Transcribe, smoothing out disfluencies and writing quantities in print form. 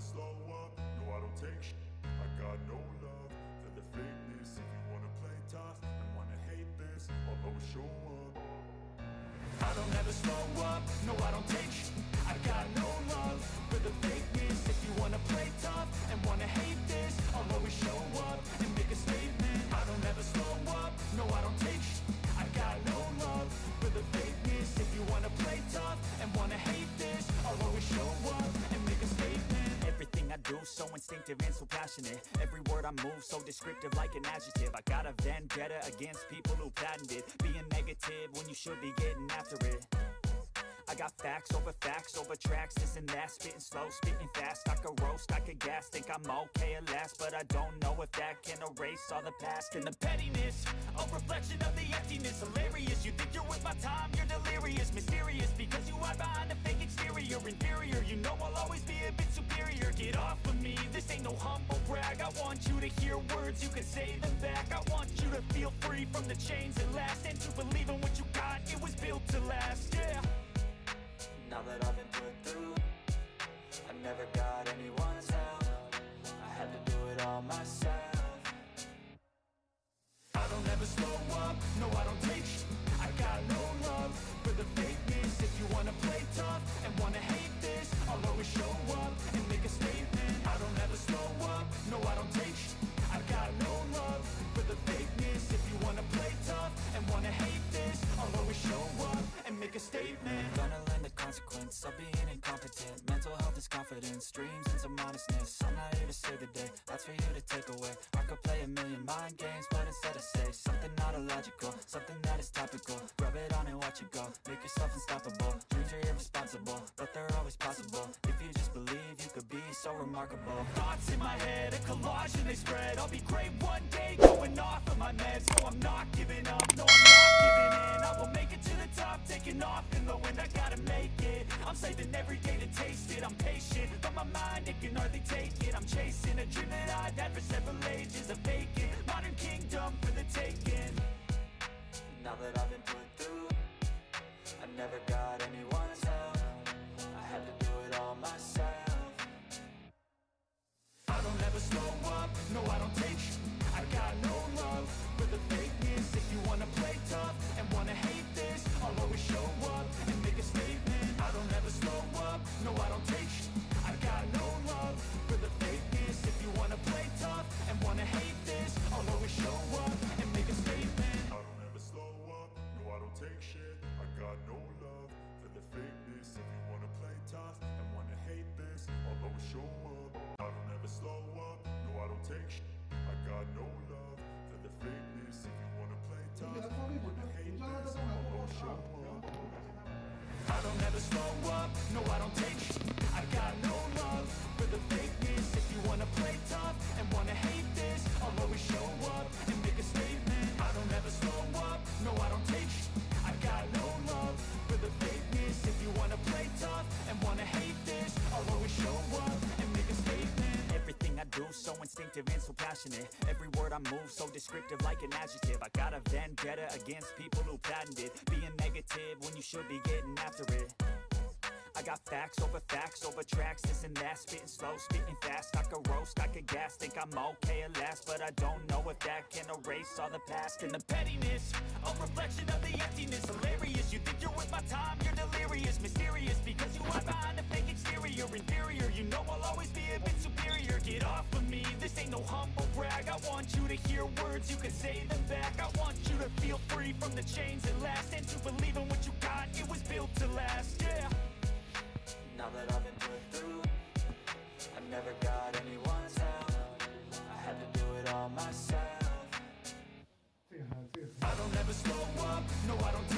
slow up, no I don't take shit. I got no love for the fakeness. If you wanna play tough and wanna hate this, I'll always show up. I don't ever slow up, no I don't take shit. I got no love for the fakeness. If you wanna play tough and wanna hate this, I'll always show up and make a statement. I don't ever slow up, no I don't take shit. I got no love for the fakeness. If you wanna play tough and wanna hate this, I'll always show up and make a statement. Everything I do so instinctive and so passionate. Every word I move so descriptive like an adjective. I got a vendetta against people who patented being negative when you should be getting after it. I got facts over tracks, this and that. Spitting slow, spitting fast. I could roast, I could gas. Think I'm okay at last, but I don't know if that can erase all the past. And the pettiness, a reflection of the emptiness. Hilarious, you think you're with my time, you're delirious. Mysterious, because you hide behind a fake exterior. Inferior, you know I'll always be a bit superior. Get off of me, this ain't no humble brag. I want you to hear words, you can say them back. I want you to feel free from the chains that last, and to believe in what you got, it was built to last, yeah. Now that I've been put through, I never got anyone's help. I had to do it all myself. I don't ever slow up, no I don't take shit. I got no love for the fakeness. If you wanna play tough and wanna hate this, I'll always show up and make a statement. I don't ever slow up, no I don't take shit. I got no love for the fakeness. If you wanna play tough and wanna hate this, I'll always show up and make a statement. Gonna learn the consequence of being incompetent. Mental health is confidence, dreams and some honestness. I'm not here to save the day, that's for you to take away. I could play a million mind games, but instead I say something not illogical, something that is topical. Rub it on and watch it go, make yourself unstoppable. Dreams are irresponsible, but they're always possible. If you just believe, you could be so remarkable. Thoughts in my head, a collage and they spread. I'll be great one day, going off of my meds. No, I'm not giving up, no, I'm not giving in. I will make it to the top, taking off in the wind. I gotta make it, I'm saving every day to taste it. I'm patient, but my mind, it can hardly take it. I'm chasing a dream that I've had for several ages. A vacant, modern kingdom for the taking. Now that I've been put through, I never got anyone's help. I had to do it all myself. I don't ever slow up, no I don't take shit. I got no love for the fakeness. If you wanna play tough and wanna hate this, I'll always show up and make a statement. I don't ever slow up, no I don't take shit. I got no love for the fakeness. If you wanna play tough and wanna hate this, I'll always show up and make a statement. I don't ever slow up, no I don't take shit. I got no love for the fakeness. If you wanna play tough and wanna hate this, I'll always show up. I don't ever slow up, no I don't take shit. I got no love for the fakeness. If you wanna play tough and wanna hate this, I'll always show up. I don't ever slow up, no I don't take shit. I got no love for the fakeness. If you wanna play tough and wanna hate this, I'll always show up and make a statement. I don't ever slow up, no I don't take shit. I got no love for the fakeness. If you wanna play tough and wanna hate this, I'll always show up and make a statement. Everything I do so instinctive and so passionate. Every word I move so descriptive like an adjective. I got a vendetta against people who patented being negative when you should be getting after it. I got facts over tracks, this and that. Spitting slow, spitting fast. I could roast, I could gas. Think I'm okay at last, but I don't know if that can erase all the past. And the pettiness, a reflection of the emptiness. Hilarious, you think you're with my time, you're delirious. Mysterious, because you hide behind a fake exterior. Inferior, you know I'll always be a bit superior. Get off of me, this ain't no humble brag. I want you to hear words, you can say them back. I want you to feel free from the chains that last, and to believe in what you got, it was built to last, yeah. Now that I've been put through, I never got anyone's help. I had to do it all myself. I don't ever slow up, no I don't